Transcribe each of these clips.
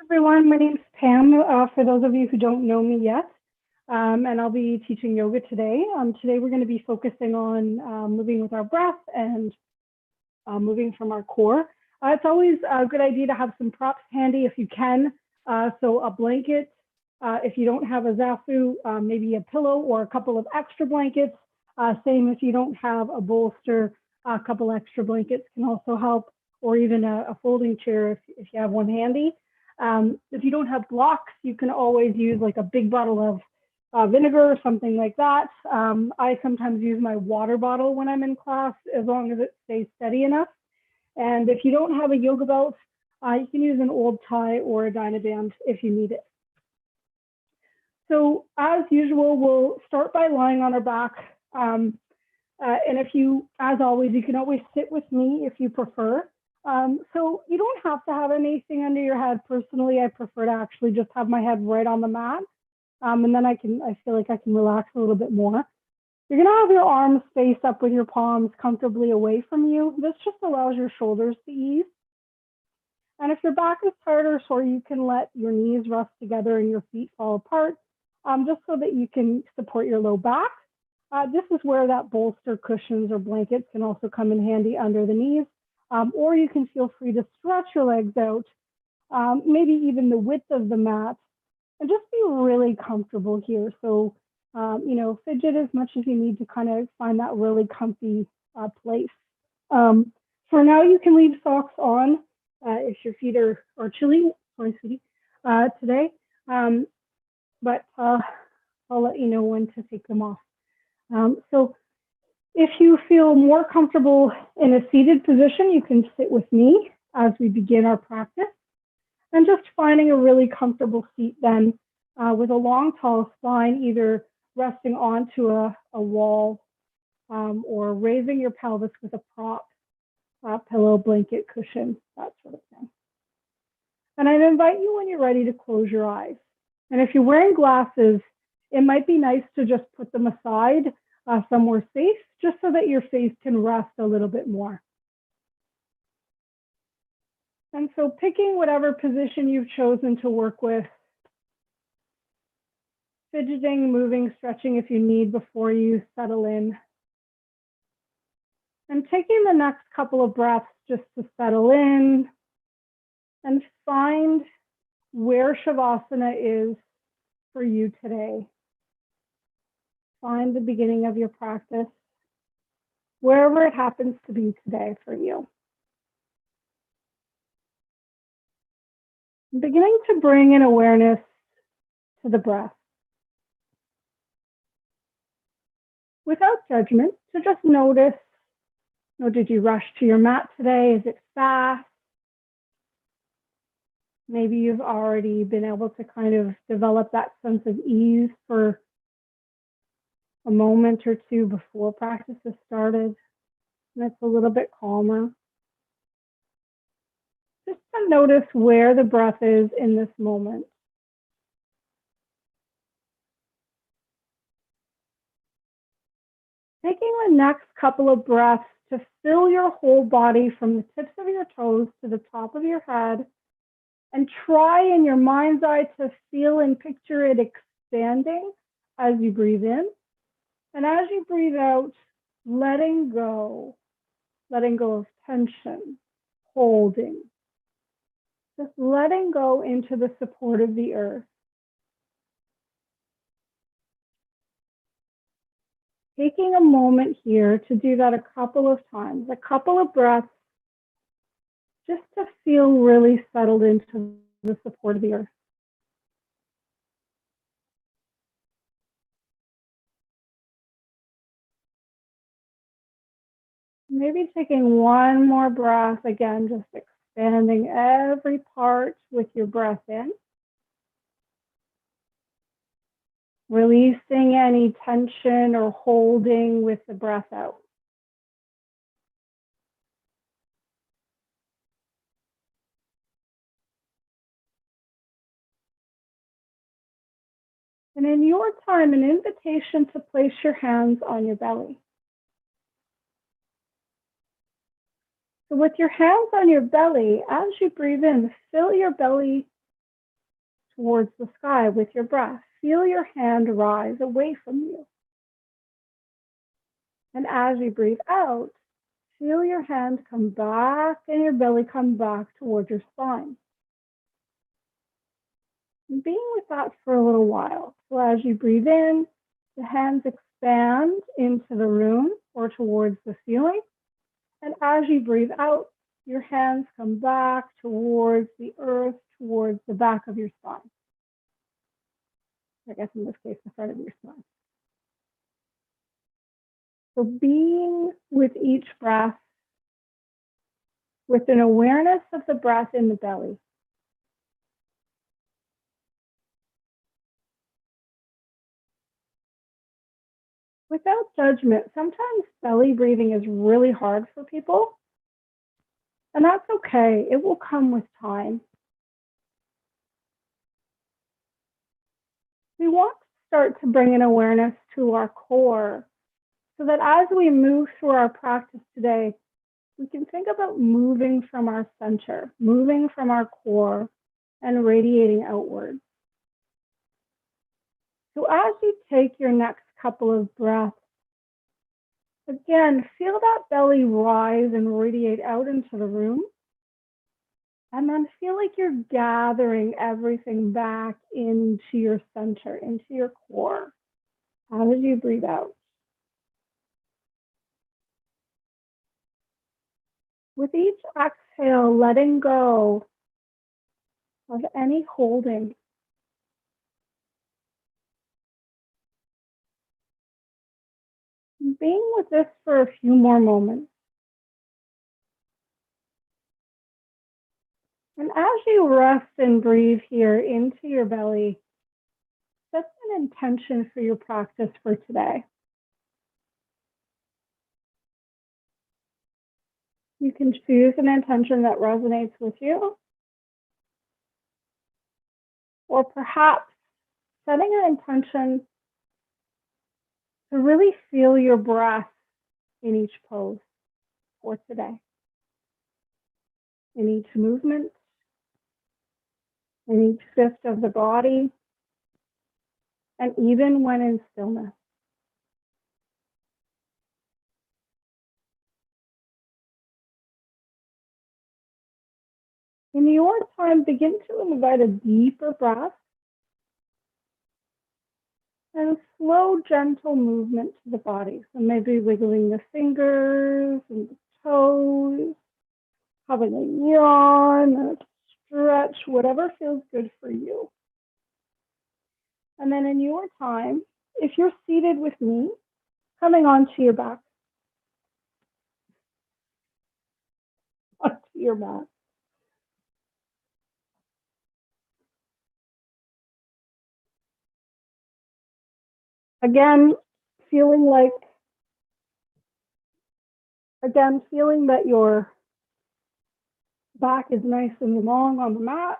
Everyone, my name's Pam, for those of you who don't know me yet, and I'll be teaching yoga today. Today we're going to be focusing on moving with our breath and moving from our core. It's always a good idea to have some props handy if you can. So a blanket, if you don't have a zafu, maybe a pillow or a couple of extra blankets. Same if you don't have a bolster, a couple extra blankets can also help, or even a folding chair if you have one handy. If you don't have blocks, you can always use like a big bottle of vinegar or something like that. I sometimes use my water bottle when I'm in class, as long as it stays steady enough. And if you don't have a yoga belt, you can use an old tie or a Dynaband if you need it. So as usual, we'll start by lying on our back. And if you, as always, you can always sit with me if you prefer. So you don't have to have anything under your head. Personally, I prefer to actually just have my head right on the mat. And then I feel like I can relax a little bit more. You're gonna have your arms face up with your palms comfortably away from you. This just allows your shoulders to ease. And if your back is tired or sore, you can let your knees rest together and your feet fall apart, just so that you can support your low back. This is where that bolster, cushions, or blankets can also come in handy under the knees. Or you can feel free to stretch your legs out, maybe even the width of the mat, and just be really comfortable here. So, fidget as much as you need to kind of find that really comfy place. For now, you can leave socks on if your feet are chilly, sorry, sweetie, today. But I'll let you know when to take them off. So if you feel more comfortable in a seated position, you can sit with me as we begin our practice. And just finding a really comfortable seat then with a long, tall spine, either resting onto a wall or raising your pelvis with a prop, pillow, blanket, cushion, that sort of thing. And I'd invite you when you're ready to close your eyes. And if you're wearing glasses, it might be nice to just put them aside somewhere safe, just so that your face can rest a little bit more. And so picking whatever position you've chosen to work with, fidgeting, moving, stretching if you need before you settle in. And taking the next couple of breaths just to settle in and find where Shavasana is for you today. Find the beginning of your practice, wherever it happens to be today for you. Beginning to bring in awareness to the breath. Without judgment, so just notice, did you rush to your mat today? Is it fast? Maybe you've already been able to kind of develop that sense of ease for a moment or two before practice has started, and it's a little bit calmer. Just to notice where the breath is in this moment. Taking the next couple of breaths to fill your whole body from the tips of your toes to the top of your head, and try in your mind's eye to feel and picture it expanding as you breathe in. And as you breathe out, letting go of tension, holding, just letting go into the support of the earth. Taking a moment here to do that a couple of times, a couple of breaths, just to feel really settled into the support of the earth. Maybe taking one more breath, again, just expanding every part with your breath in. Releasing any tension or holding with the breath out. And in your time, an invitation to place your hands on your belly. So with your hands on your belly, as you breathe in, fill your belly towards the sky with your breath. Feel your hand rise away from you. And as you breathe out, feel your hand come back and your belly come back towards your spine. And being with that for a little while. So as you breathe in, the hands expand into the room or towards the ceiling. And as you breathe out, your hands come back towards the earth, towards the back of your spine. I guess in this case, the front of your spine. So being with each breath, with an awareness of the breath in the belly. Without judgment, sometimes belly breathing is really hard for people, and that's okay. It will come with time. We want to start to bring an awareness to our core so that as we move through our practice today, we can think about moving from our center, moving from our core, and radiating outwards. So as you take your next couple of breaths, again, feel that belly rise and radiate out into the room. And then feel like you're gathering everything back into your center, into your core, as you breathe out. With each exhale, letting go of any holding. Being with this for a few more moments. And as you rest and breathe here into your belly, set an intention for your practice for today. You can choose an intention that resonates with you, or perhaps setting an intention to really feel your breath in each pose for today, in each movement, in each shift of the body, and even when in stillness. In your time, begin to invite a deeper breath and slow, gentle movement to the body. So maybe wiggling the fingers and the toes, having a yawn, a stretch, whatever feels good for you. And then in your time, if you're seated with me, coming onto your back, onto your back. Again, feeling that your back is nice and long on the mat.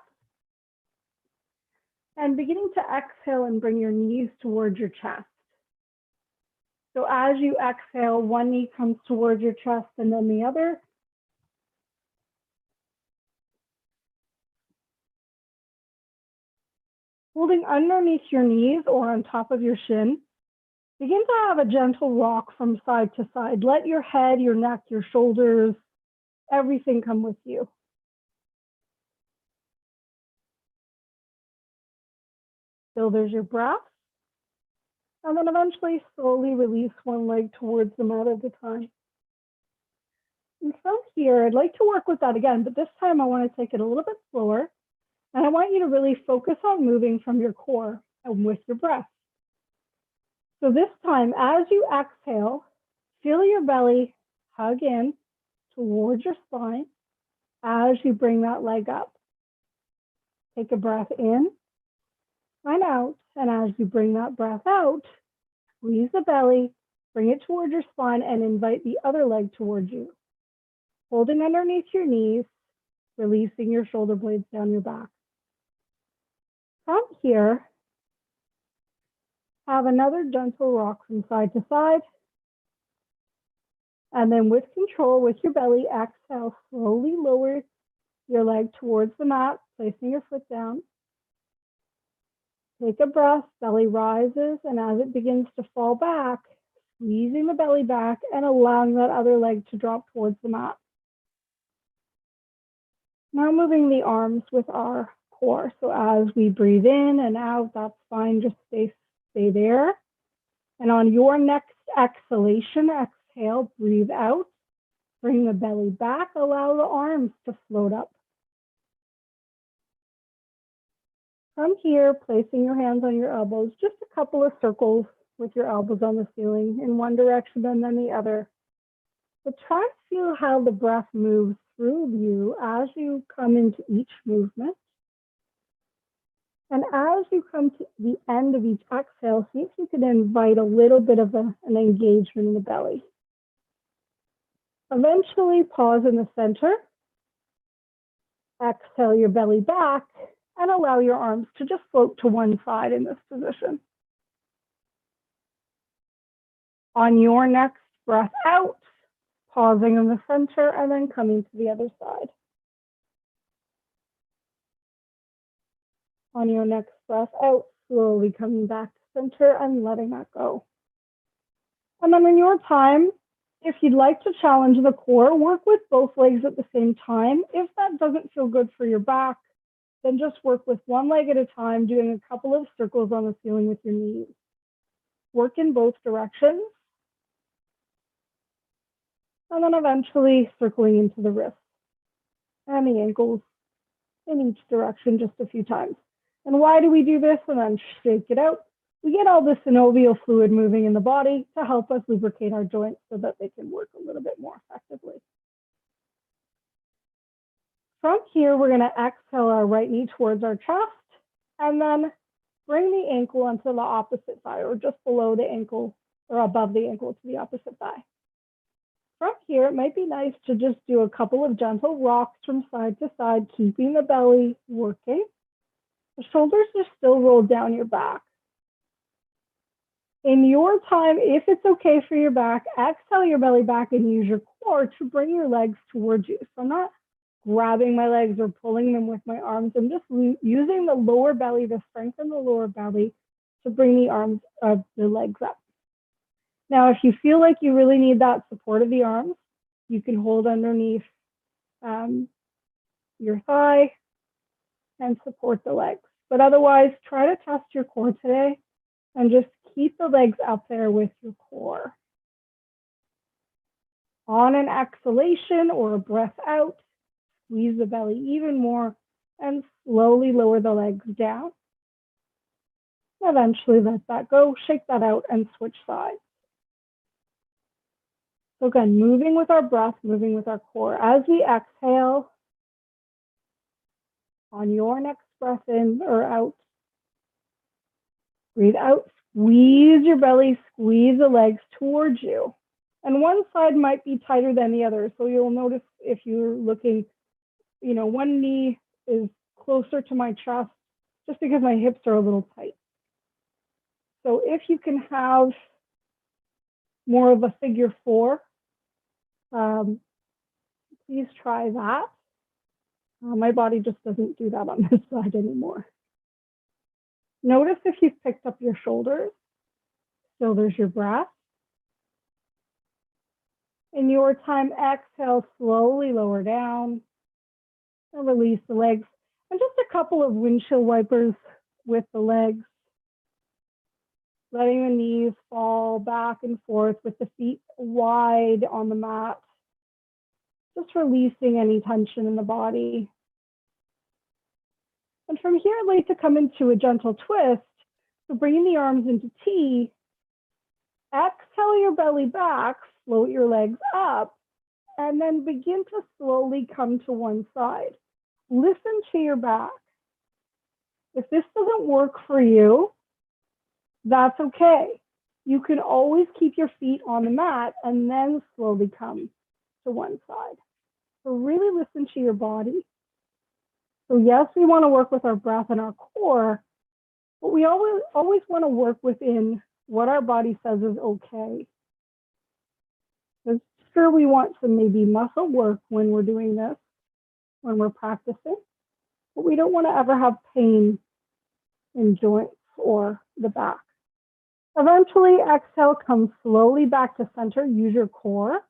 And beginning to exhale and bring your knees towards your chest. So as you exhale, one knee comes towards your chest and then the other. Holding underneath your knees or on top of your shin. Begin to have a gentle rock from side to side. Let your head, your neck, your shoulders, everything come with you. So there's your breath. And then eventually slowly release one leg towards the mat at a time. And from here, I'd like to work with that again, but this time I want to take it a little bit slower. And I want you to really focus on moving from your core and with your breath. So this time, as you exhale, feel your belly hug in towards your spine as you bring that leg up. Take a breath in and out. And as you bring that breath out, squeeze the belly, bring it towards your spine, and invite the other leg towards you. Holding underneath your knees, releasing your shoulder blades down your back. From here, have another gentle rock from side to side. And then with control, with your belly, exhale, slowly lower your leg towards the mat, placing your foot down. Take a breath, belly rises, and as it begins to fall back, squeezing the belly back and allowing that other leg to drop towards the mat. Now moving the arms with our core. So as we breathe in and out, that's fine, just stay there. And on your next exhalation, exhale, breathe out, bring the belly back, allow the arms to float up. From here, placing your hands on your elbows, just a couple of circles with your elbows on the ceiling in one direction and then the other. But try to feel how the breath moves through you as you come into each movement. And as you come to the end of each exhale, see if you can invite a little bit of an engagement in the belly. Eventually pause in the center. Exhale your belly back and allow your arms to just float to one side in this position. On your next breath out, pausing in the center and then coming to the other side. On your next breath out, slowly coming back to center and letting that go. And then in your time, if you'd like to challenge the core, work with both legs at the same time. If that doesn't feel good for your back, then just work with one leg at a time, doing a couple of circles on the ceiling with your knees. Work in both directions. And then eventually circling into the wrists and the ankles in each direction just a few times. And why do we do this? And then shake it out. We get all the synovial fluid moving in the body to help us lubricate our joints so that they can work a little bit more effectively. From here, we're going to exhale our right knee towards our chest and then bring the ankle onto the opposite thigh or just below the ankle or above the ankle to the opposite thigh. From here, it might be nice to just do a couple of gentle rocks from side to side, keeping the belly working. The shoulders are still rolled down your back. In your time, if it's okay for your back, exhale your belly back and use your core to bring your legs towards you. So I'm not grabbing my legs or pulling them with my arms. I'm just using the lower belly to strengthen the lower belly to bring the legs up. Now, if you feel like you really need that support of the arms, you can hold underneath your thigh and support the legs. But otherwise, try to test your core today and just keep the legs up there with your core. On an exhalation or a breath out, squeeze the belly even more and slowly lower the legs down. Eventually let that go, shake that out and switch sides. So again, moving with our breath, moving with our core. As we exhale, on your next breath in or out, breathe out, squeeze your belly, squeeze the legs towards you. And one side might be tighter than the other. So you'll notice if you're looking, one knee is closer to my chest just because my hips are a little tight. So if you can have more of a figure four, please try that. My body just doesn't do that on this side anymore. Notice if you've picked up your shoulders. So there's your breath. In your time, exhale, slowly lower down and release the legs. And just a couple of windshield wipers with the legs. Letting the knees fall back and forth with the feet wide on the mat. Just releasing any tension in the body. And from here, I'd like to come into a gentle twist. So bringing the arms into T, exhale your belly back, float your legs up, and then begin to slowly come to one side. Listen to your back. If this doesn't work for you, that's okay. You can always keep your feet on the mat and then slowly come to one side. So really listen to your body. So yes, we want to work with our breath and our core, but we always want to work within what our body says is okay. Because sure, we want some maybe muscle work when we're doing this, when we're practicing, but we don't want to ever have pain in joints or the back. Eventually, exhale, come slowly back to center, use your core.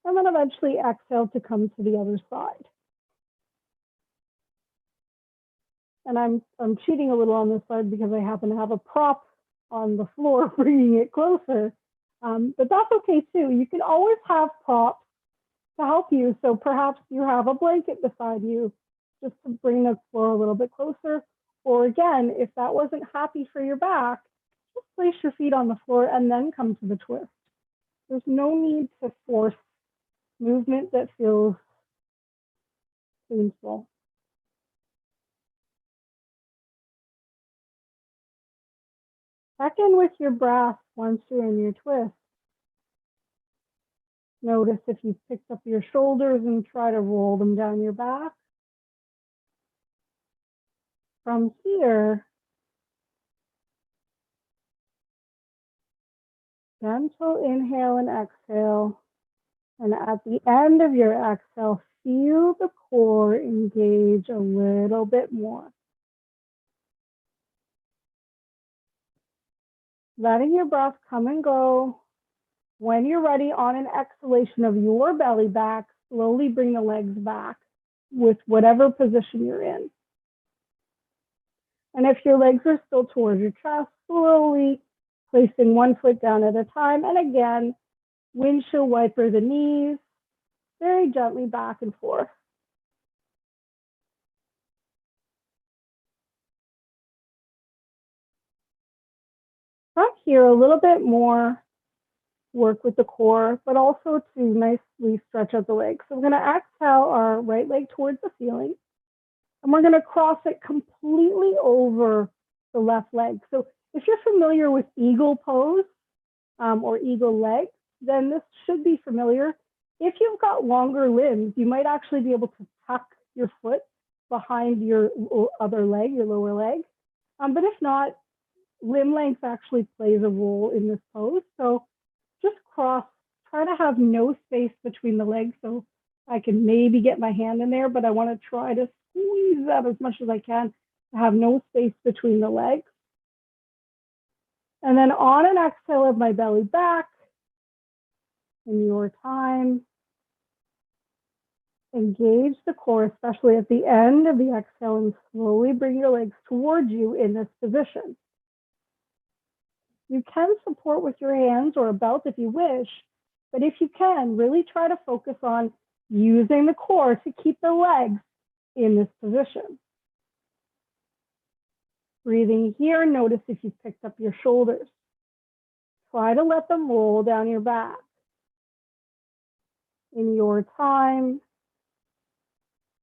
And then eventually exhale to come to the other side. And I'm cheating a little on this side because I happen to have a prop on the floor, bringing it closer. But that's okay too. You can always have props to help you. So perhaps you have a blanket beside you just to bring the floor a little bit closer. Or again, if that wasn't happy for your back, just place your feet on the floor and then come to the twist. There's no need to force movement that feels painful. Check in with your breath once you're in your twist. Notice if you've picked up your shoulders and try to roll them down your back. From here, gentle inhale and exhale. And at the end of your exhale, feel the core engage a little bit more. Letting your breath come and go. When you're ready, on an exhalation of your belly back, slowly bring the legs back with whatever position you're in. And if your legs are still towards your chest, slowly placing one foot down at a time. And again, windshield wiper the knees, very gently back and forth. From here, a little bit more work with the core, but also to nicely stretch out the legs. So we're going to exhale our right leg towards the ceiling, and we're going to cross it completely over the left leg. So if you're familiar with eagle pose or eagle leg, then this should be familiar. If you've got longer limbs, you might actually be able to tuck your foot behind your other leg, your lower leg. But if not, limb length actually plays a role in this pose. So just cross, try to have no space between the legs. So I can maybe get my hand in there, but I want to try to squeeze that as much as I can to have no space between the legs. And then on an exhale of my belly back, in your time, engage the core, especially at the end of the exhale, and slowly bring your legs towards you in this position. You can support with your hands or a belt if you wish, but if you can, really try to focus on using the core to keep the legs in this position. Breathing here, notice if you've picked up your shoulders. Try to let them roll down your back. In your time,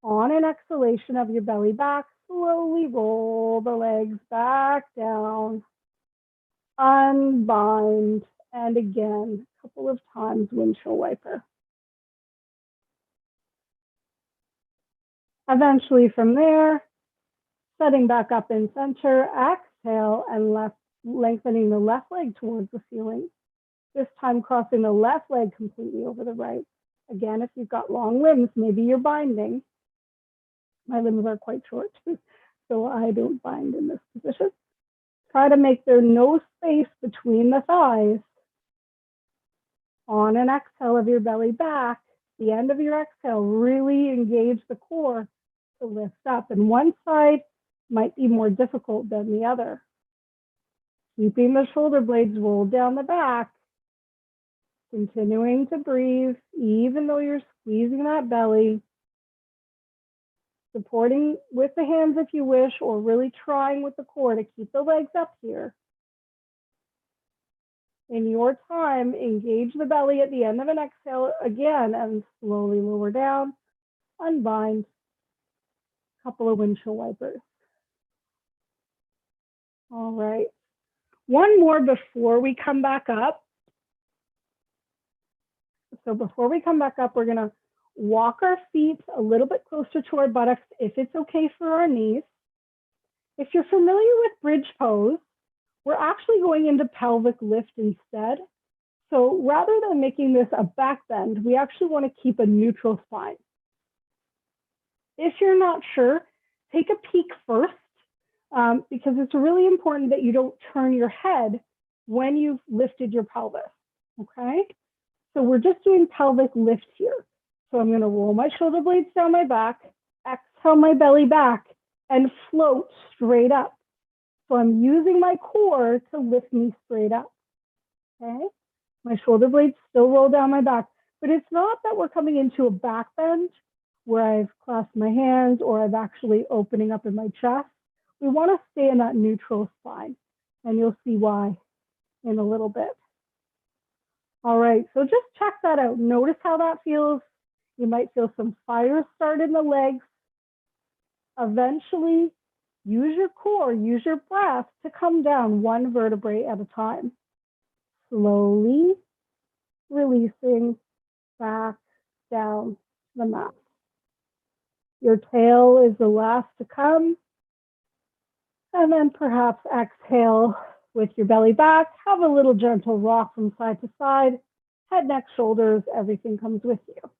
on an exhalation of your belly back, slowly roll the legs back down. Unbind, and again, a couple of times windshield wiper. Eventually from there, setting back up in center, exhale and lengthening the left leg towards the ceiling. This time crossing the left leg completely over the right. Again, if you've got long limbs, maybe you're binding. My limbs are quite short, so I don't bind in this position. Try to make there no space between the thighs. On an exhale of your belly back, the end of your exhale, really engage the core to lift up. And one side might be more difficult than the other. Keeping the shoulder blades rolled down the back, continuing to breathe, even though you're squeezing that belly. Supporting with the hands if you wish, or really trying with the core to keep the legs up here. In your time, engage the belly at the end of an exhale again and slowly lower down, unbind, a couple of windshield wipers. All right, one more before we come back up. So before we come back up, we're gonna walk our feet a little bit closer to our buttocks if it's okay for our knees. If you're familiar with bridge pose, we're actually going into pelvic lift instead. So rather than making this a back bend, we actually want to keep a neutral spine. If you're not sure, take a peek first because it's really important that you don't turn your head when you've lifted your pelvis, okay? So we're just doing pelvic lift here. So I'm gonna roll my shoulder blades down my back, exhale my belly back, and float straight up. So I'm using my core to lift me straight up, okay? My shoulder blades still roll down my back, but it's not that we're coming into a back bend where I've clasped my hands or I'm actually opening up in my chest. We want to stay in that neutral spine, and you'll see why in a little bit. All right, so just check that out. Notice how that feels. You might feel some fire start in the legs. Eventually, use your core, use your breath to come down one vertebrae at a time. Slowly releasing back down to the mat. Your tail is the last to come. And then perhaps exhale with your belly back. Have a little gentle rock from side to side. Head, neck, shoulders, everything comes with you.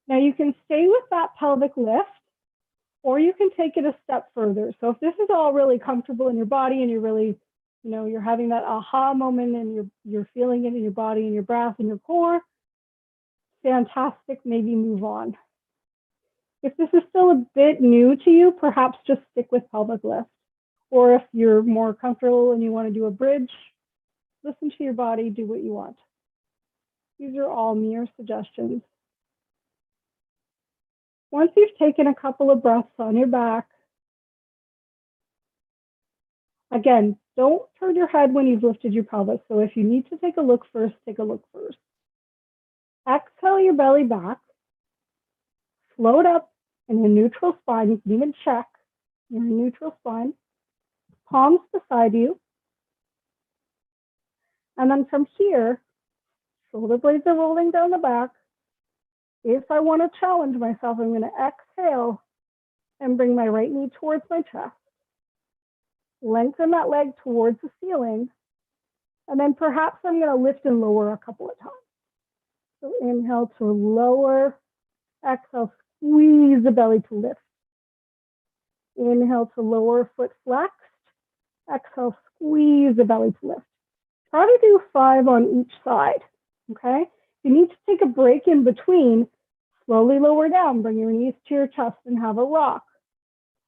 Now you can stay with that pelvic lift, or you can take it a step further. So if this is all really comfortable in your body and you're really, you're having that aha moment and you're feeling it in your body and your breath and your core, fantastic, maybe move on. If this is still a bit new to you, perhaps just stick with pelvic lift. Or if you're more comfortable and you want to do a bridge, listen to your body, do what you want. These are all mere suggestions. Once you've taken a couple of breaths on your back, again, don't turn your head when you've lifted your pelvis. So if you need to take a look first, take a look first. Exhale your belly back, float up in a neutral spine. You can even check your neutral spine. Palms beside you. And then from here, shoulder blades are rolling down the back. If I want to challenge myself, I'm going to exhale and bring my right knee towards my chest. Lengthen that leg towards the ceiling. And then perhaps I'm going to lift and lower a couple of times. So inhale to lower, exhale, squeeze the belly to lift. Inhale to lower, foot flexed. Exhale, squeeze the belly to lift. Try to do 5 on each side, okay? If you need to take a break in between, slowly lower down, bring your knees to your chest and have a rock.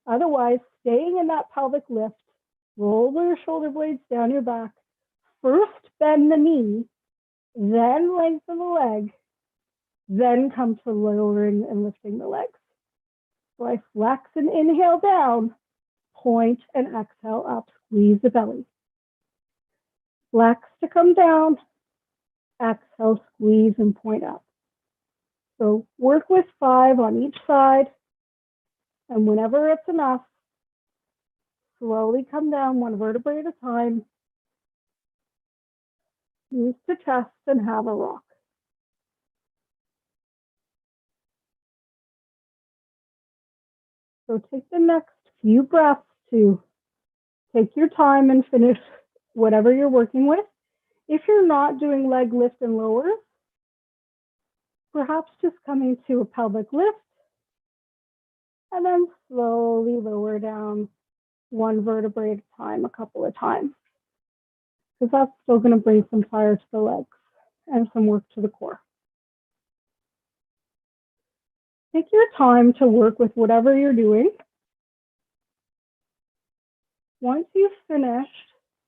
Otherwise, staying in that pelvic lift, roll your shoulder blades down your back. First, bend the knee, then lengthen the leg, then come to lowering and lifting the legs. So I flex and inhale down, point and exhale up, squeeze the belly. Flex to come down, exhale, squeeze and point up. So work with 5 on each side, and whenever it's enough, slowly come down one vertebrae at a time, knees to chest and have a rock. So take the next few breaths to take your time and finish whatever you're working with. If you're not doing leg lift and lowers, perhaps just coming to a pelvic lift and then slowly lower down one vertebrae at a time, a couple of times. Because that's still going to bring some fire to the legs and some work to the core. Take your time to work with whatever you're doing. Once you've finished,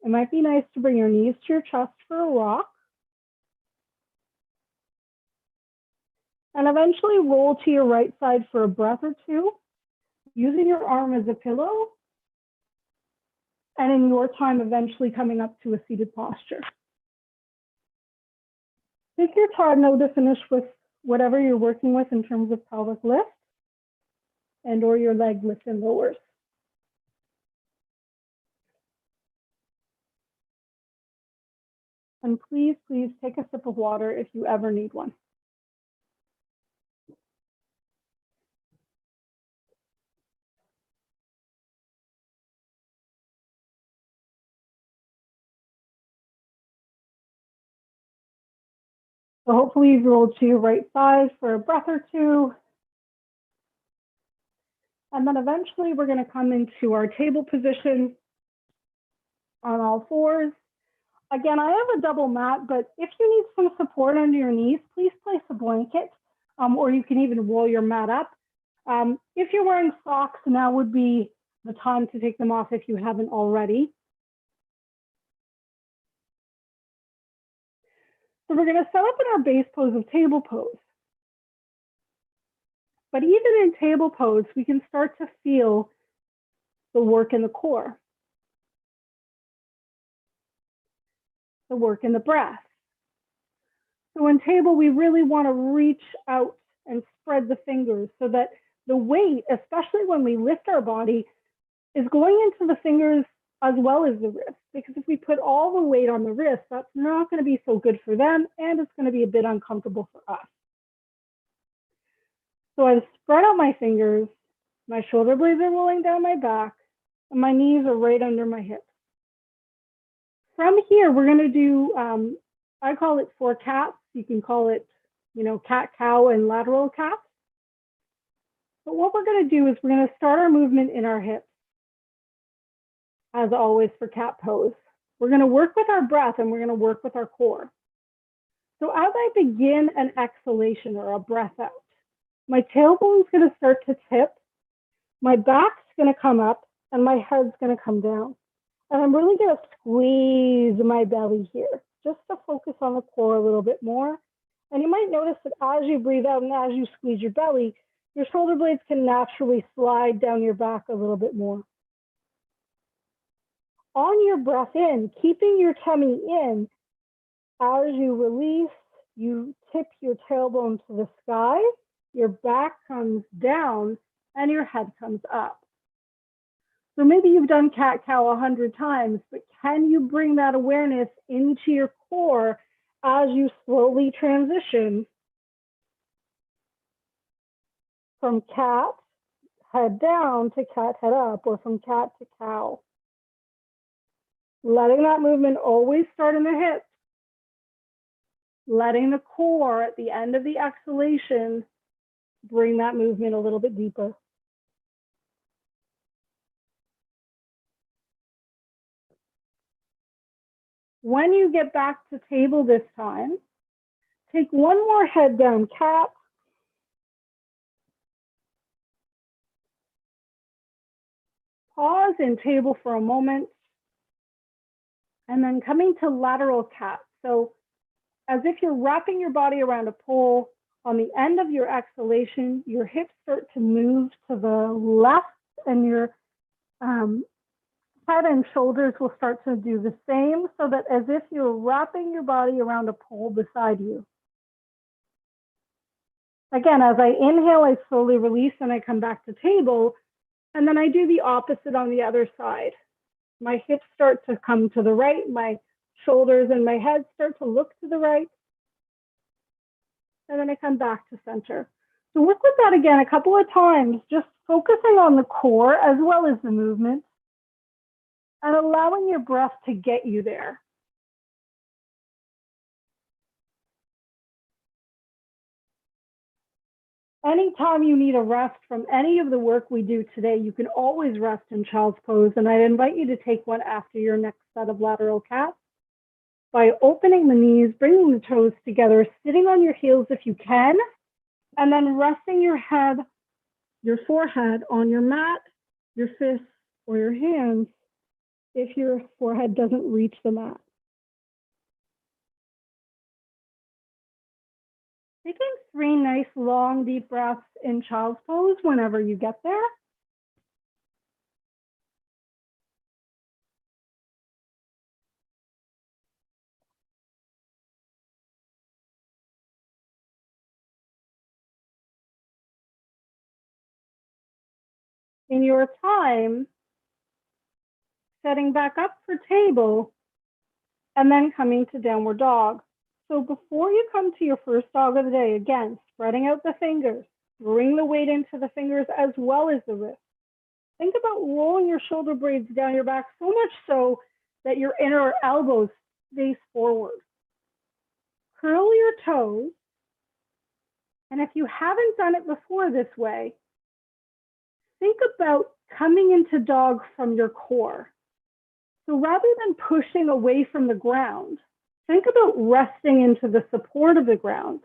it might be nice to bring your knees to your chest for a rock. And eventually roll to your right side for a breath or two, using your arm as a pillow. And in your time, eventually coming up to a seated posture. Take your time now to finish with whatever you're working with in terms of pelvic lift and or your leg lift and lowers. And please, please take a sip of water if you ever need one. So hopefully you've rolled to your right side for a breath or two. And then eventually we're going to come into our table position on all fours. Again, I have a double mat, but if you need some support under your knees, please place a blanket, or you can even roll your mat up. If you're wearing socks, now would be the time to take them off if you haven't already. So we're going to set up in our base pose of table pose. But even in table pose, we can start to feel the work in the core, the work in the breath. So in table, we really want to reach out and spread the fingers so that the weight, especially when we lift our body, is going into the fingers as well as the wrist. Because if we put all the weight on the wrist, that's not going to be so good for them, and it's going to be a bit uncomfortable for us. So I've spread out my fingers, my shoulder blades are rolling down my back, and my knees are right under my hips. From here, we're going to do, I call it 4 cats. You can call it, cat, cow, and lateral taps. But what we're going to do is we're going to start our movement in our hips. As always for cat pose, we're going to work with our breath and we're going to work with our core. So as I begin an exhalation or a breath out, my tailbone is going to start to tip, my back's going to come up, and my head's going to come down. And I'm really going to squeeze my belly here, just to focus on the core a little bit more. And you might notice that as you breathe out and as you squeeze your belly, your shoulder blades can naturally slide down your back a little bit more. On your breath in, keeping your tummy in, as you release, you tip your tailbone to the sky, your back comes down, and your head comes up. So maybe you've done cat-cow 100 times, but can you bring that awareness into your core as you slowly transition from cat, head down, to cat, head up, or from cat to cow? Letting that movement always start in the hips. Letting the core at the end of the exhalation bring that movement a little bit deeper. When you get back to table this time, take one more head down cat. Pause in table for a moment. And then coming to lateral tap. So as if you're wrapping your body around a pole, on the end of your exhalation, your hips start to move to the left, and your head and shoulders will start to do the same, so that as if you're wrapping your body around a pole beside you. Again, as I inhale, I slowly release and I come back to table, and then I do the opposite on the other side. My hips start to come to the right, my shoulders and my head start to look to the right, and then I come back to center. So work with that again a couple of times, just focusing on the core as well as the movement, and allowing your breath to get you there. Anytime you need a rest from any of the work we do today, you can always rest in child's pose, and I'd invite you to take one after your next set of lateral cats by opening the knees, bringing the toes together, sitting on your heels if you can, and then resting your head, your forehead on your mat, your fists, or your hands if your forehead doesn't reach the mat. Taking 3 nice, long, deep breaths in child's pose whenever you get there. In your time, setting back up for table, and then coming to downward dog. So before you come to your first dog of the day, again, spreading out the fingers, bring the weight into the fingers as well as the wrist. Think about rolling your shoulder blades down your back so much so that your inner elbows face forward. Curl your toes. And if you haven't done it before this way, think about coming into dog from your core. So rather than pushing away from the ground, think about resting into the support of the ground,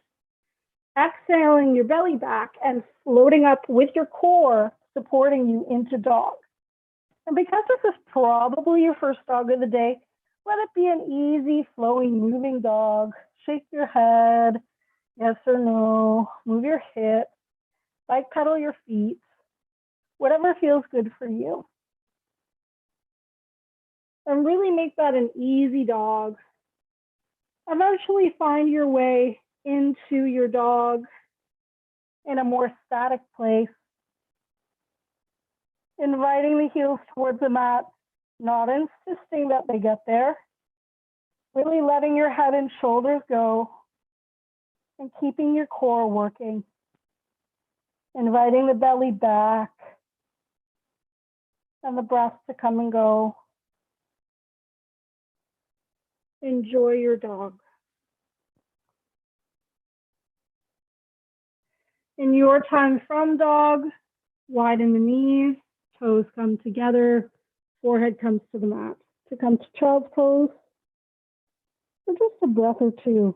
exhaling your belly back and floating up with your core, supporting you into dog. And because this is probably your first dog of the day, let it be an easy, flowing, moving dog. Shake your head, yes or no, move your hips, bike pedal your feet, whatever feels good for you. And really make that an easy dog. Eventually find your way into your dog in a more static place. Inviting the heels towards the mat, not insisting that they get there. Really letting your head and shoulders go and keeping your core working. Inviting the belly back and the breath to come and go. Enjoy your dog. In your time from dog, widen the knees, toes come together, forehead comes to the mat. To come to child's pose for just a breath or two.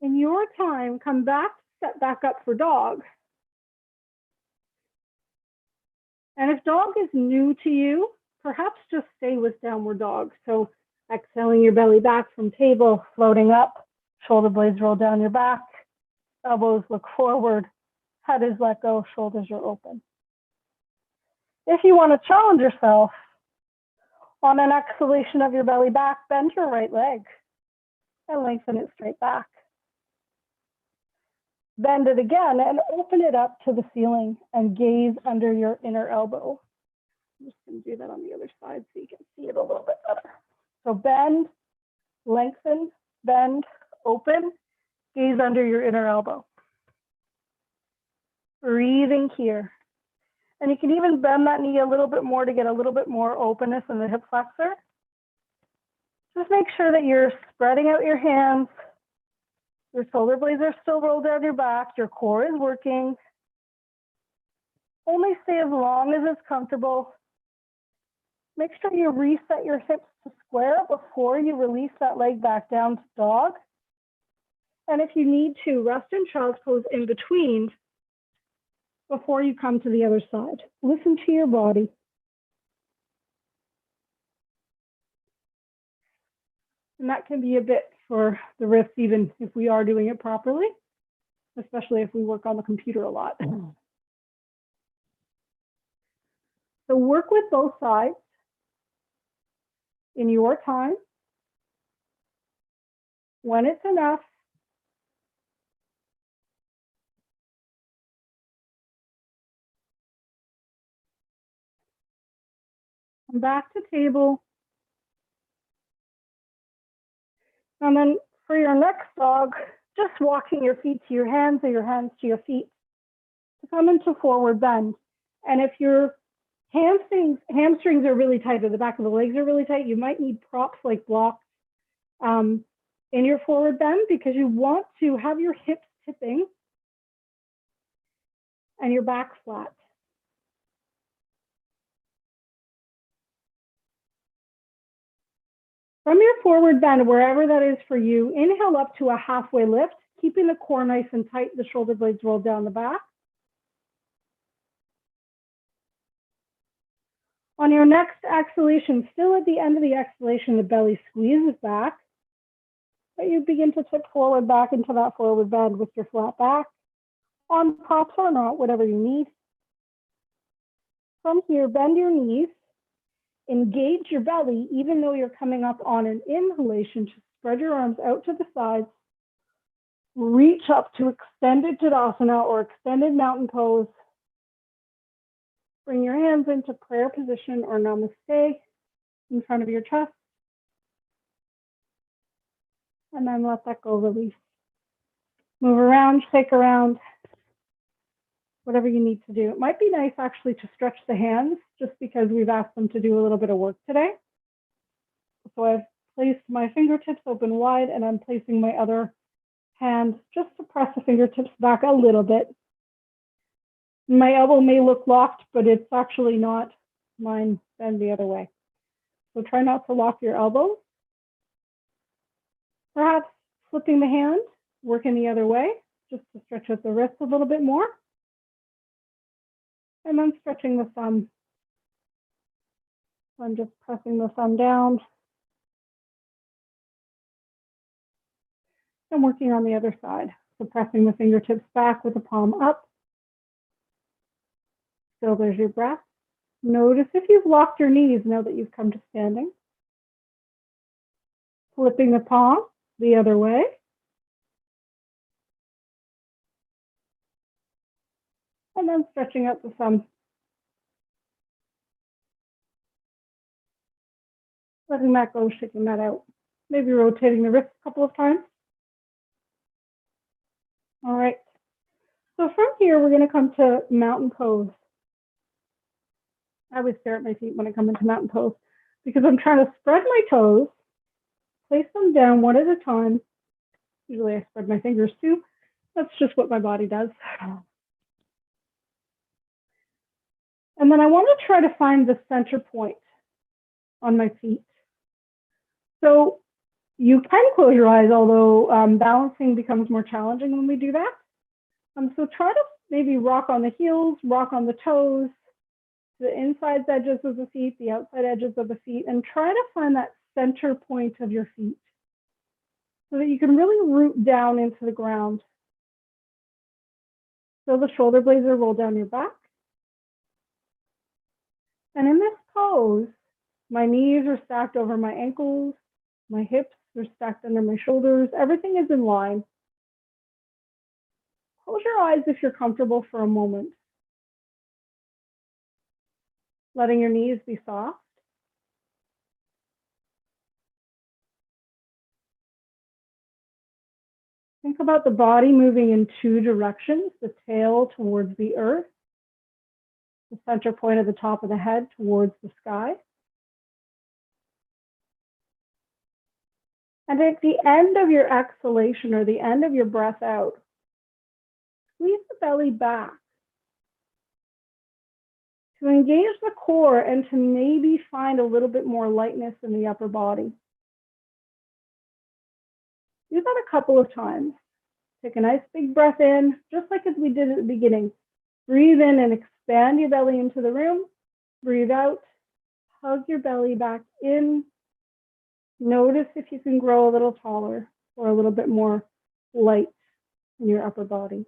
In your time, come back, set back up for dog. And if dog is new to you, perhaps just stay with downward dog. So exhaling your belly back from table, floating up, shoulder blades roll down your back, elbows look forward, head is let go, shoulders are open. If you want to challenge yourself, on an exhalation of your belly back, bend your right leg and lengthen it straight back. Bend it again and open it up to the ceiling and gaze under your inner elbow. I'm just going to do that on the other side so you can see it a little bit better. So bend, lengthen, bend, open, gaze under your inner elbow. Breathing here. And you can even bend that knee a little bit more to get a little bit more openness in the hip flexor. Just make sure that you're spreading out your hands. Your shoulder blades are still rolled down your back. Your core is working. Only stay as long as it's comfortable. Make sure you reset your hips to square before you release that leg back down to dog. And if you need to, rest in child's pose in between before you come to the other side. Listen to your body. And that can be a bit for the wrists, even if we are doing it properly, especially if we work on the computer a lot. So work with both sides in your time. When it's enough, come back to table. And then for your next dog, just walking your feet to your hands or your hands to your feet to come into forward bend. And if your hamstrings are really tight or the back of the legs are really tight, you might need props like blocks in your forward bend because you want to have your hips tipping and your back flat. From your forward bend, wherever that is for you, inhale up to a halfway lift, keeping the core nice and tight, the shoulder blades rolled down the back. On your next exhalation, still at the end of the exhalation, the belly squeezes back, but you begin to tip forward back into that forward bend with your flat back, on props or not, whatever you need. From here, bend your knees. Engage your belly, even though you're coming up on an inhalation, to spread your arms out to the sides. Reach up to extended Tadasana or extended mountain pose. Bring your hands into prayer position or namaste in front of your chest. And then let that go, release. Move around, shake around, whatever you need to do. It might be nice actually to stretch the hands just because we've asked them to do a little bit of work today. So I've placed my fingertips open wide, and I'm placing my other hand just to press the fingertips back a little bit. My elbow may look locked, but it's actually not. Mine bend the other way. So try not to lock your elbow. Perhaps flipping the hand, working the other way, just to stretch out the wrist a little bit more. And then stretching the thumb. I'm just pressing the thumb down and working on the other side. So pressing the fingertips back with the palm up. So there's your breath. Notice if you've locked your knees now that you've come to standing. Flipping the palm the other way. And then stretching out the thumb. Letting that go, shaking that out. Maybe rotating the wrist a couple of times. All right. So from here, we're going to come to mountain pose. I always stare at my feet when I come into mountain pose because I'm trying to spread my toes, place them down one at a time. Usually I spread my fingers too. That's just what my body does. And then I want to try to find the center point on my feet. So you can close your eyes, although balancing becomes more challenging when we do that. So try to maybe rock on the heels, rock on the toes, the inside edges of the feet, the outside edges of the feet, and try to find that center point of your feet so that you can really root down into the ground. So the shoulder blades are rolled down your back. And in this pose, my knees are stacked over my ankles, my hips are stacked under my shoulders, everything is in line. Close your eyes if you're comfortable for a moment. Letting your knees be soft. Think about the body moving in two directions, the tail towards the earth, the center point of the top of the head towards the sky. And at the end of your exhalation or the end of your breath out, squeeze the belly back to engage the core and to maybe find a little bit more lightness in the upper body. Do that a couple of times. Take a nice big breath in, just like as we did at the beginning. Breathe in and expand your belly into the room. Breathe out, hug your belly back in. Notice if you can grow a little taller or a little bit more light in your upper body.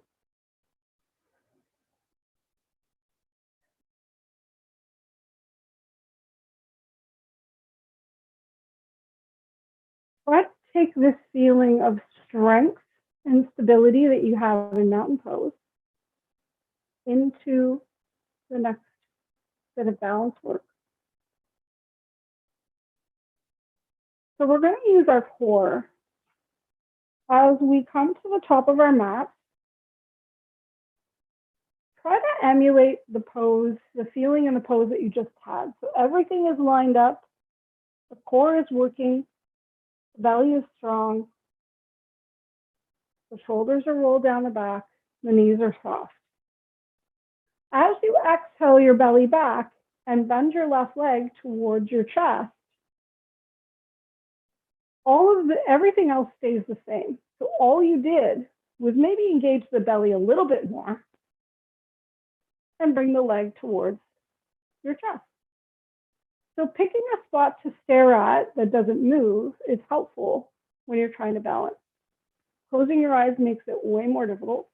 Let's take this feeling of strength and stability that you have in mountain pose into the next bit of balance work. So we're going to use our core as we come to the top of our mat. Try to emulate the pose, the feeling in the pose that you just had. So everything is lined up, the core is working, the belly is strong, the shoulders are rolled down the back, the knees are soft. As you exhale your belly back and bend your left leg towards your chest, everything else stays the same. So all you did was maybe engage the belly a little bit more and bring the leg towards your chest. So picking a spot to stare at that doesn't move is helpful when you're trying to balance. Closing your eyes makes it way more difficult.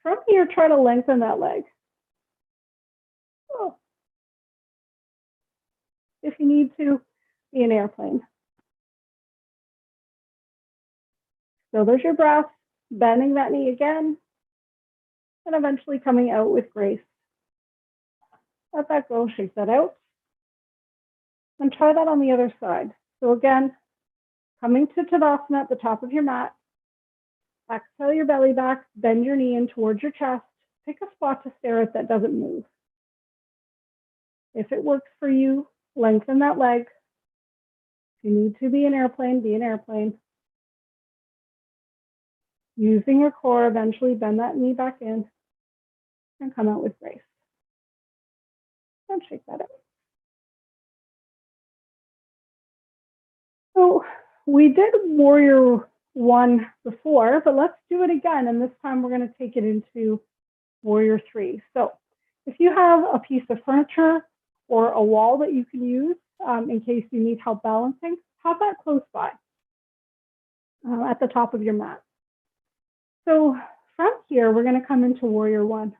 From here, try to lengthen that leg. Oh. If you need to, be an airplane. So there's your breath, bending that knee again, and eventually coming out with grace. Let that go, shake that out. And try that on the other side. So again, coming to Tadasana at the top of your mat, exhale your belly back, bend your knee in towards your chest, pick a spot to stare at that doesn't move. If it works for you, Lengthen that leg. If you need to be an airplane, be an airplane. Using your core, eventually bend that knee back in and come out with grace. And shake that out. So we did warrior one before, but let's do it again. And this time we're going to take it into warrior three. So if you have a piece of furniture or a wall that you can use in case you need help balancing, have that close by at the top of your mat. So from here, we're going to come into warrior one.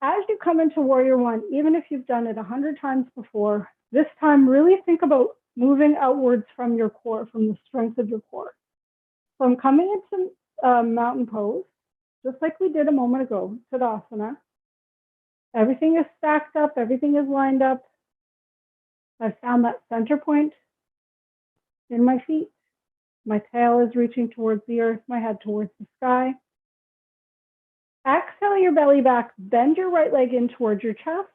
As you come into warrior one, even if you've done it 100 times before, this time really think about moving outwards from your core, from the strength of your core. So I'm coming into mountain pose, just like we did a moment ago, Tadasana. Everything is stacked up, everything is lined up. I've found that center point in my feet. My tail is reaching towards the earth, my head towards the sky. Exhale your belly back, bend your right leg in towards your chest.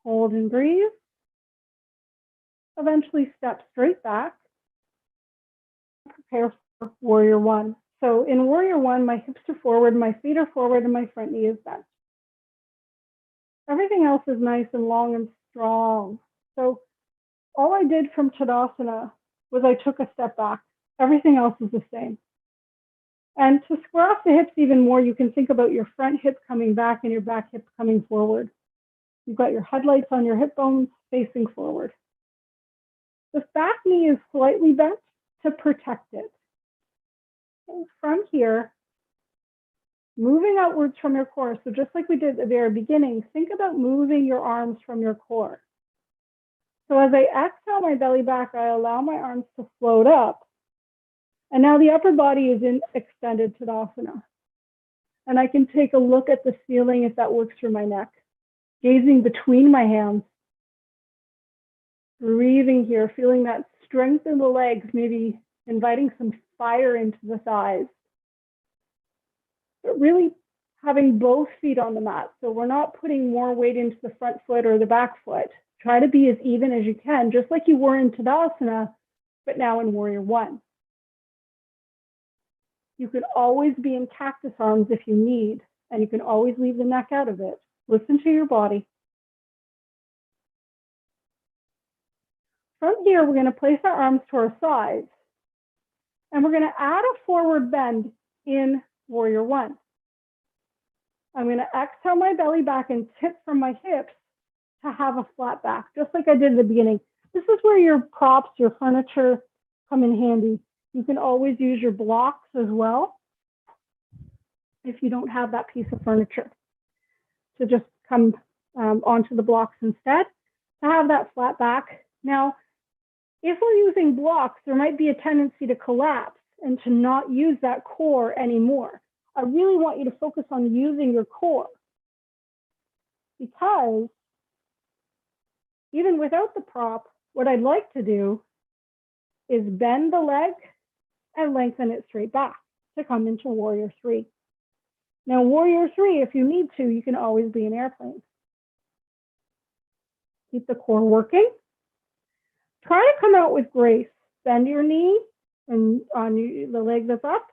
Hold and breathe. Eventually step straight back. Prepare for warrior one. So in warrior one, my hips are forward, my feet are forward, and my front knee is bent. Everything else is nice and long and strong. So all I did from Tadasana was I took a step back. Everything else is the same. And to square off the hips even more, you can think about your front hip coming back and your back hip coming forward. You've got your headlights on your hip bones facing forward. The back knee is slightly bent to protect it. And from here, moving outwards from your core. So just like we did at the very beginning, think about moving your arms from your core. So as I exhale my belly back, I allow my arms to float up. And now the upper body is in extended Tadasana. And I can take a look at the ceiling if that works for my neck. Gazing between my hands. Breathing here, feeling that strength in the legs, maybe inviting some fire into the thighs. But really having both feet on the mat. So we're not putting more weight into the front foot or the back foot. Try to be as even as you can, just like you were in Tadasana, but now in warrior one. You could always be in cactus arms if you need, and you can always leave the neck out of it. Listen to your body. From here, we're going to place our arms to our sides, and we're going to add a forward bend in warrior one. I'm going to exhale my belly back and tip from my hips to have a flat back, just like I did at the beginning. This is where your props, your furniture come in handy. You can always use your blocks as well if you don't have that piece of furniture. To just come onto the blocks instead to have that flat back. Now, if we're using blocks, there might be a tendency to collapse and to not use that core anymore. I really want you to focus on using your core, because even without the prop, what I'd like to do is bend the leg and lengthen it straight back to come into warrior three. Now, warrior three, if you need to, you can always be an airplane. Keep the core working. Try to come out with grace. Bend your knee and on the leg that's up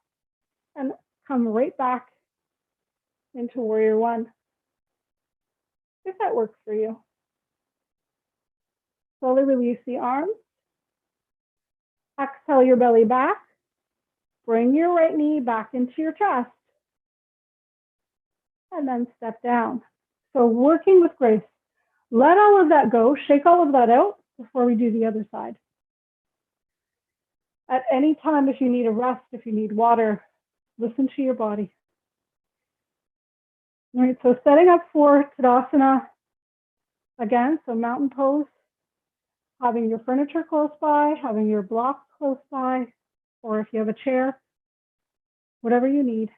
and come right back into warrior one, if that works for you. Slowly release the arms. Exhale your belly back. Bring your right knee back into your chest. And then step down. So working with grace. Let all of that go. Shake all of that out before we do the other side. At any time, if you need a rest, if you need water, listen to your body. All right, so setting up for Tadasana again, so mountain pose, having your furniture close by, having your blocks close by, or if you have a chair, whatever you need.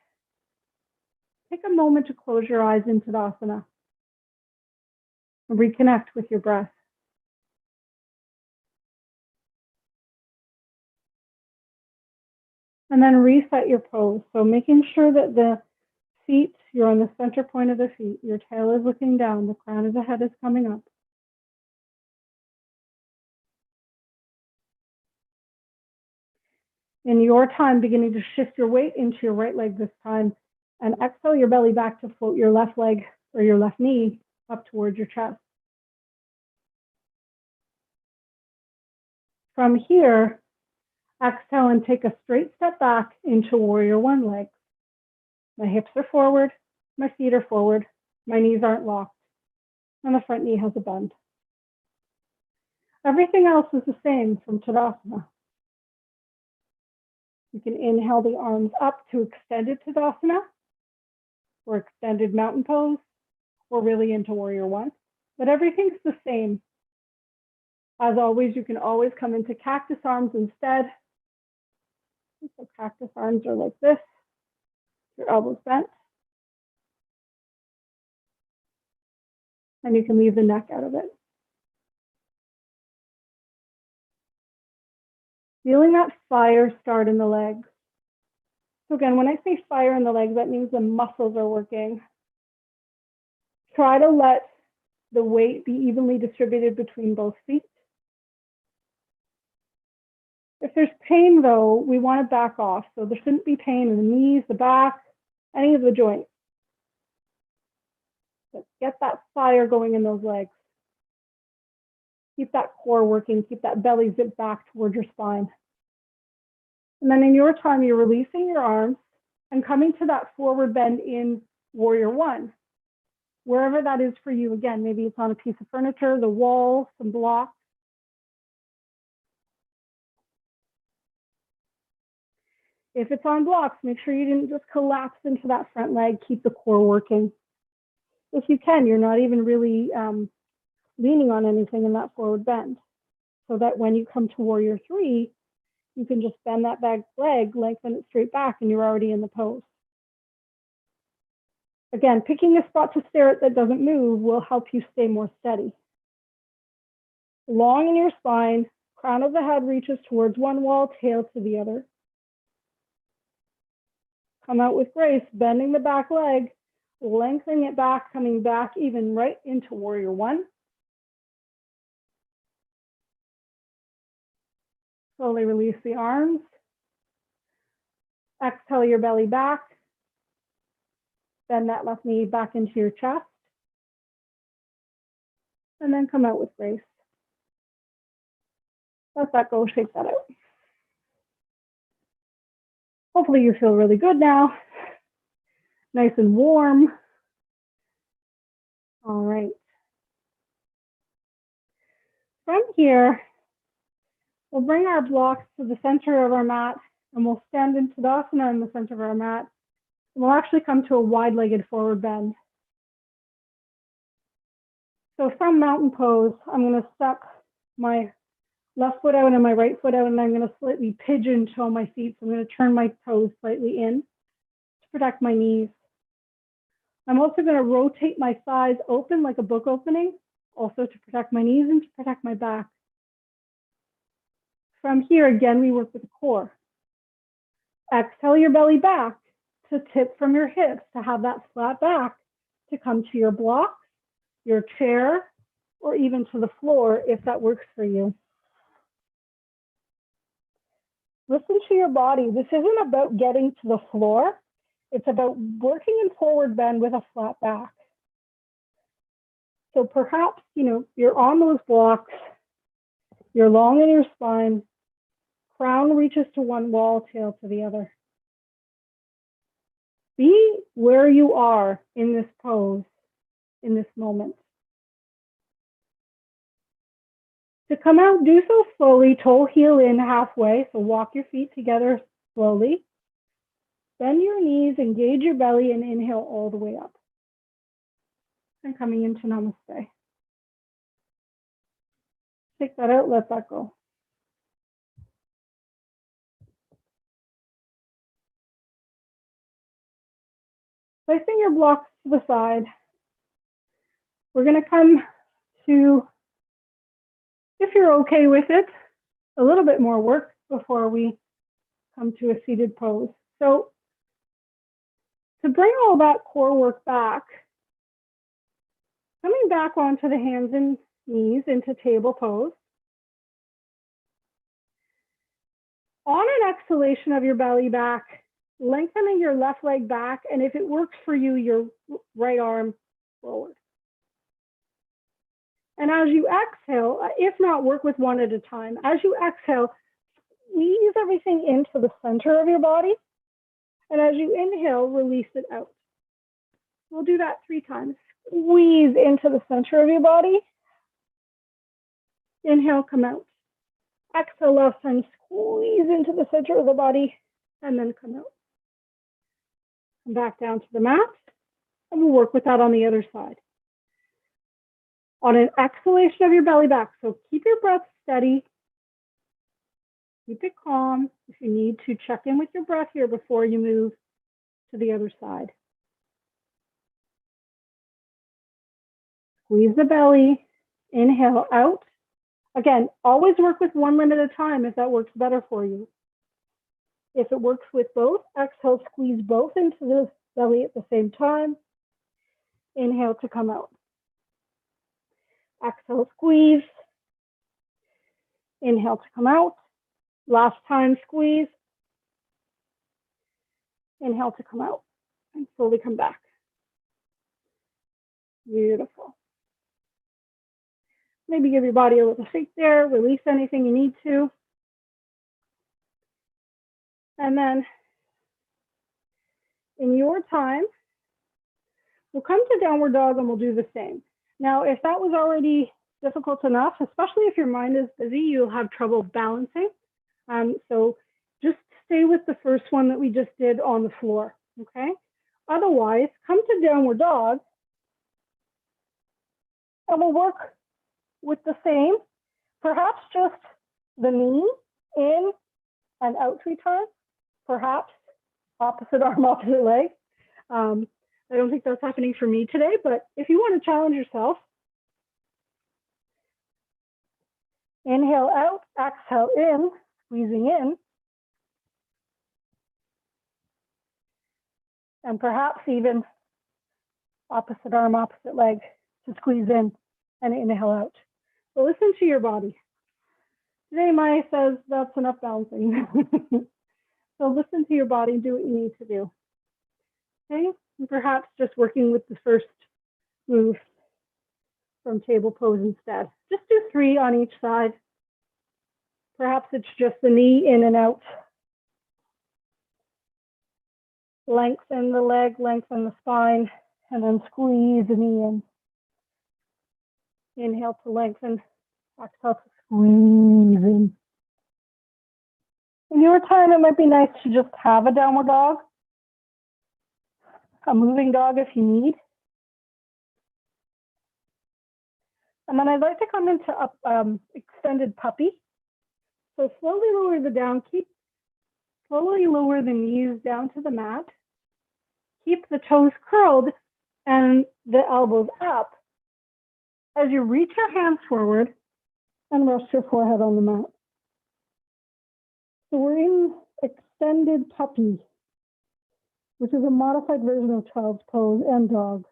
Take a moment to close your eyes in Tadasana and reconnect with your breath. And then reset your pose. So making sure that the feet, you're on the center point of the feet. Your tail is looking down. The crown of the head is coming up. In your time, beginning to shift your weight into your right leg this time, and exhale your belly back to float your left leg or your left knee up towards your chest. From here, exhale and take a straight step back into warrior one leg. My hips are forward, my feet are forward, my knees aren't locked, and the front knee has a bend. Everything else is the same from Tadasana. You can inhale the arms up to extended Tadasana, or extended mountain pose, or really into warrior one. But everything's the same. As always, you can always come into cactus arms instead. So cactus arms are like this, your elbows bent. And you can leave the neck out of it. Feeling that fire start in the legs. So again, when I say fire in the legs, that means the muscles are working. Try to let the weight be evenly distributed between both feet. If there's pain though, we want to back off. So there shouldn't be pain in the knees, the back, any of the joints. But get that fire going in those legs. Keep that core working, keep that belly zipped back towards your spine. And then in your time, you're releasing your arms and coming to that forward bend in warrior one. Wherever that is for you. Again, maybe it's on a piece of furniture, the wall, some blocks. If it's on blocks, make sure you didn't just collapse into that front leg. Keep the core working. If you can, you're not even really leaning on anything in that forward bend, so that when you come to warrior three, you can just bend that back leg, lengthen it straight back, and you're already in the pose. Again, picking a spot to stare at that doesn't move will help you stay more steady. Long in your spine, crown of the head reaches towards one wall, tail to the other. Come out with grace, bending the back leg, lengthening it back, coming back even right into warrior one. Slowly release the arms. Exhale your belly back. Bend that left knee back into your chest. And then come out with grace. Let that go, shake that out. Hopefully you feel really good now. Nice and warm. All right. From here, we'll bring our blocks to the center of our mat, and we'll stand in Tadasana in the center of our mat. And we'll actually come to a wide-legged forward bend. So from mountain pose, I'm going to step my left foot out and my right foot out, and I'm going to slightly pigeon toe my feet. So I'm going to turn my toes slightly in to protect my knees. I'm also going to rotate my thighs open like a book opening, also to protect my knees and to protect my back. From here, again, we work with the core. Exhale your belly back to tip from your hips, to have that flat back, to come to your blocks, your chair, or even to the floor if that works for you. Listen to your body. This isn't about getting to the floor. It's about working in forward bend with a flat back. So perhaps, you're on those blocks, you're long in your spine, crown reaches to one wall, tail to the other. Be where you are in this pose, in this moment. To come out, do so slowly, toe heel in halfway, so walk your feet together slowly. Bend your knees, engage your belly, and inhale all the way up. And coming into Namaste. Take that out, let that go. Placing your blocks to the side, we're going to come to, if you're okay with it, a little bit more work before we come to a seated pose. So To bring all that core work back, coming back onto the hands and knees into table pose. On an exhalation of your belly back, lengthening your left leg back, and if it works for you, your right arm forward. And as you exhale, if not, work with one at a time. As you exhale, squeeze everything into the center of your body. And as you inhale, release it out. We'll do that 3 times. Squeeze into the center of your body. Inhale, come out. Exhale, last time, squeeze into the center of the body, and then come out. Come back down to the mat, and we'll work with that on the other side. On an exhalation of your belly back, so keep your breath steady. Keep it calm. If you need to, check in with your breath here before you move to the other side. Squeeze the belly, inhale out. Again, always work with one limb at a time if that works better for you. If it works with both, exhale, squeeze both into the belly at the same time. Inhale to come out. Exhale, squeeze. Inhale to come out. Last time, squeeze. Inhale to come out. And slowly come back. Beautiful. Maybe give your body a little shake there. Release anything you need to. And then, in your time, we'll come to downward dog and we'll do the same. Now, if that was already difficult enough, especially if your mind is busy, you'll have trouble balancing. So just stay with the first one that we just did on the floor, okay? Otherwise, come to downward dog and we'll work with the same, perhaps just the knee in and out 3 times, perhaps opposite arm, opposite leg. I don't think that's happening for me today, but if you want to challenge yourself, inhale out, exhale in, squeezing in, and perhaps even opposite arm, opposite leg to squeeze in and inhale out. So listen to your body. Today, Maya says that's enough balancing. So listen to your body and do what you need to do. Okay, and perhaps just working with the first move from table pose instead. Just do 3 on each side. Perhaps it's just the knee in and out. Lengthen the leg, lengthen the spine, and then squeeze the knee in. Inhale to lengthen, exhale to squeeze in. In your time, it might be nice to just have a downward dog, a moving dog if you need. And then I'd like to come into extended puppy. So slowly lower the down, slowly lower the knees down to the mat. Keep the toes curled and the elbows up as you reach your hands forward and rest your forehead on the mat. So we're in extended puppy, which is a modified version of child's pose and dog.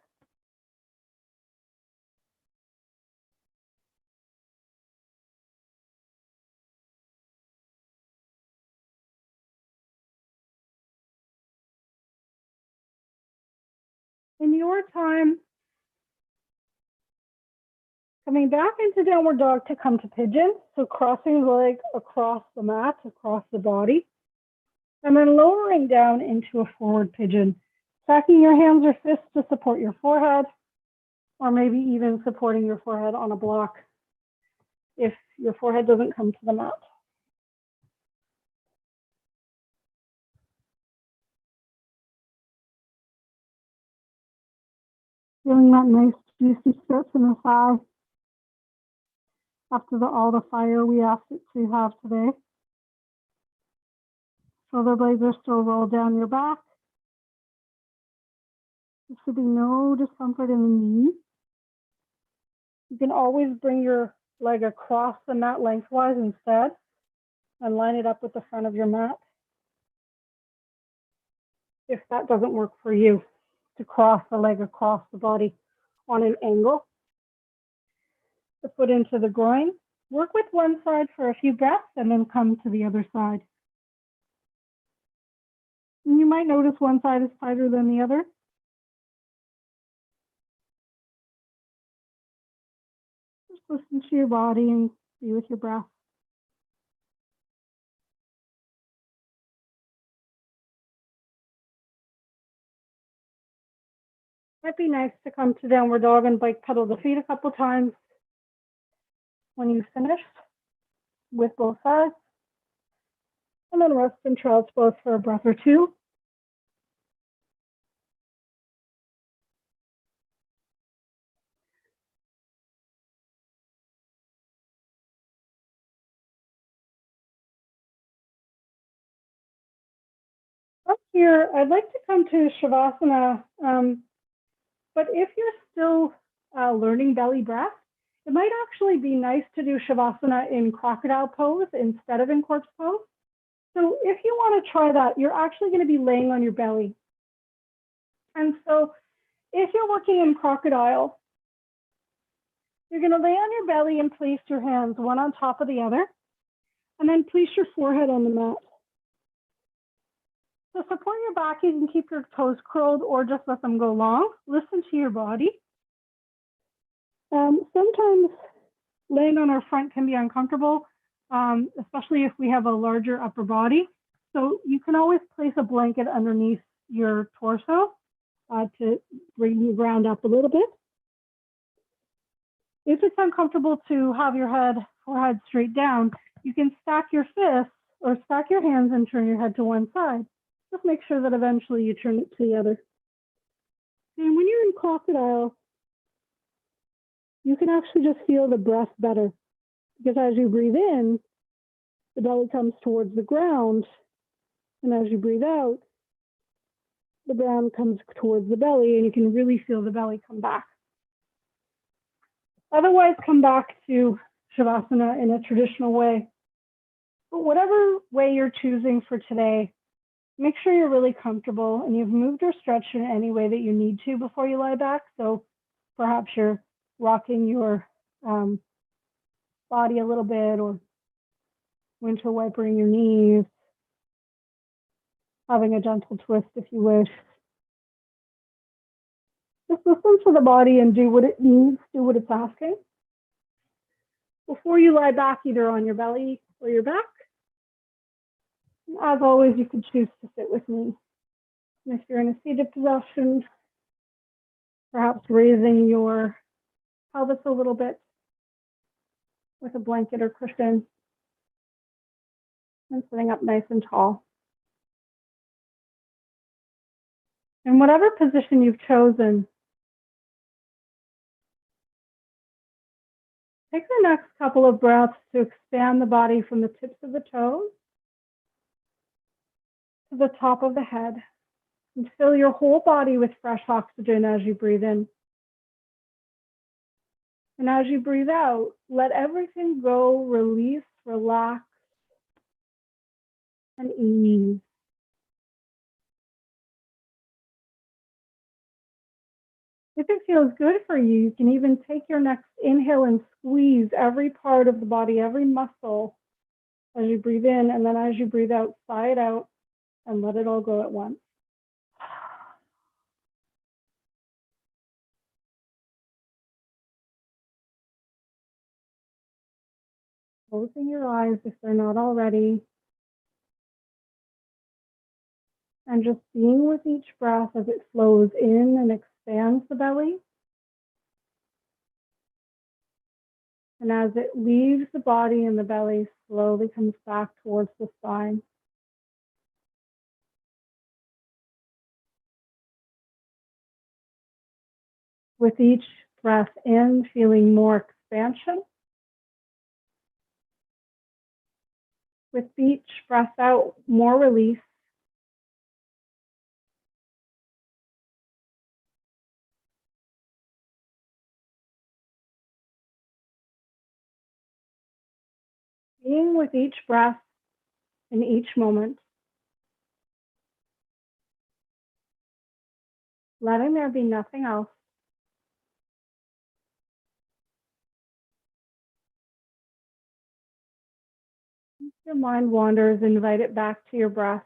In your time, coming back into downward dog to come to pigeon. So crossing the leg across the mat, across the body, and then lowering down into a forward pigeon. Stacking your hands or fists to support your forehead, or maybe even supporting your forehead on a block if your forehead doesn't come to the mat. Feeling that nice juicy stretch in the thigh after all the fire we asked it to have today. Shoulder blades are still rolled down your back. There should be no discomfort in the knee. You can always bring your leg across the mat lengthwise instead and line it up with the front of your mat. if that doesn't work for you, to cross the leg across the body on an angle. The foot into the groin. Work with one side for a few breaths and then come to the other side. And you might notice one side is tighter than the other. Just listen to your body and be with your breath. Might be nice to come to downward dog and bike pedal the feet a couple times when you've finished with both sides. And then rest in child's pose for a breath or two. Up here, I'd like to come to Shavasana, but if you're still learning belly breath, it might actually be nice to do Shavasana in crocodile pose instead of in corpse pose. So if you want to try that, you're actually going to be laying on your belly. And so if you're working in crocodile, you're going to lay on your belly and place your hands one on top of the other, and then place your forehead on the mat. To support your back, you can keep your toes curled or just let them go long. Listen to your body. Sometimes laying on our front can be uncomfortable, especially if we have a larger upper body. So you can always place a blanket underneath your torso to bring you ground up a little bit. If it's uncomfortable to have your forehead straight down, you can stack your fists or stack your hands and turn your head to one side. Just make sure that eventually you turn it to the other. And when you're in crocodile, you can actually just feel the breath better, because as you breathe in, the belly comes towards the ground, and as you breathe out, the ground comes towards the belly, and you can really feel the belly come back. Otherwise, come back to Shavasana in a traditional way. But whatever way you're choosing for today, make sure you're really comfortable and you've moved or stretched in any way that you need to before you lie back. So perhaps you're rocking your body a little bit, or winter wipering your knees, having a gentle twist if you wish. Just listen to the body and do what it needs, do what it's asking. Before you lie back, either on your belly or your back. As always, you can choose to sit with me. And if you're in a seated position, perhaps raising your pelvis a little bit with a blanket or cushion, and sitting up nice and tall. In whatever position you've chosen, take the next couple of breaths to expand the body from the tips of the toes to the top of the head, and fill your whole body with fresh oxygen as you breathe in. And as you breathe out, let everything go, release, relax, and ease. If it feels good for you, you can even take your next inhale and squeeze every part of the body, every muscle as you breathe in, and then as you breathe out, sigh it out and let it all go at once. Closing your eyes if they're not already, and just being with each breath as it flows in and expands the belly. And as it leaves the body and the belly, slowly comes back towards the spine. With each breath in, feeling more expansion. With each breath out, more release. Being with each breath in each moment. letting there be nothing else. If your mind wanders, invite it back to your breath.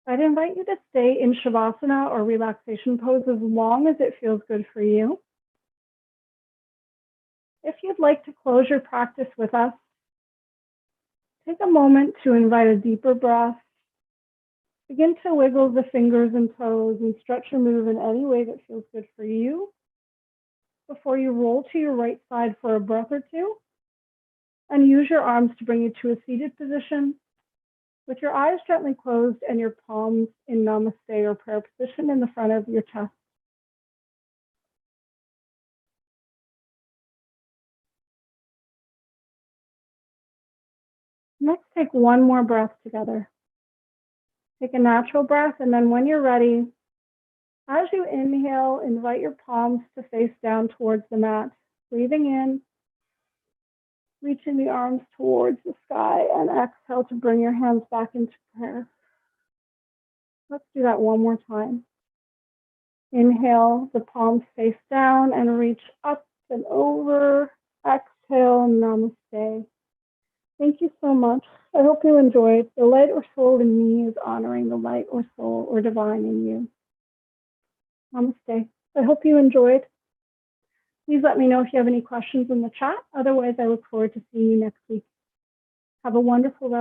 I'd invite you to stay in Shavasana or relaxation pose as long as it feels good for you. If you'd like to close your practice with us, take a moment to invite a deeper breath. Begin to wiggle the fingers and toes and stretch or move in any way that feels good for you before you roll to your right side for a breath or two and use your arms to bring you to a seated position with your eyes gently closed and your palms in Namaste or prayer position in the front of your chest. Next, take one more breath together. Take a natural breath, and then when you're ready, as you inhale, invite your palms to face down towards the mat. Breathing in, reaching the arms towards the sky, and exhale to bring your hands back into prayer. Let's do that one more time. Inhale, the palms face down and reach up and over. Exhale, namaste. Thank you so much. I hope you enjoyed. The light or soul in me is honoring the light or soul or divine in you. Namaste. I hope you enjoyed. Please let me know if you have any questions in the chat. Otherwise, I look forward to seeing you next week. Have a wonderful rest.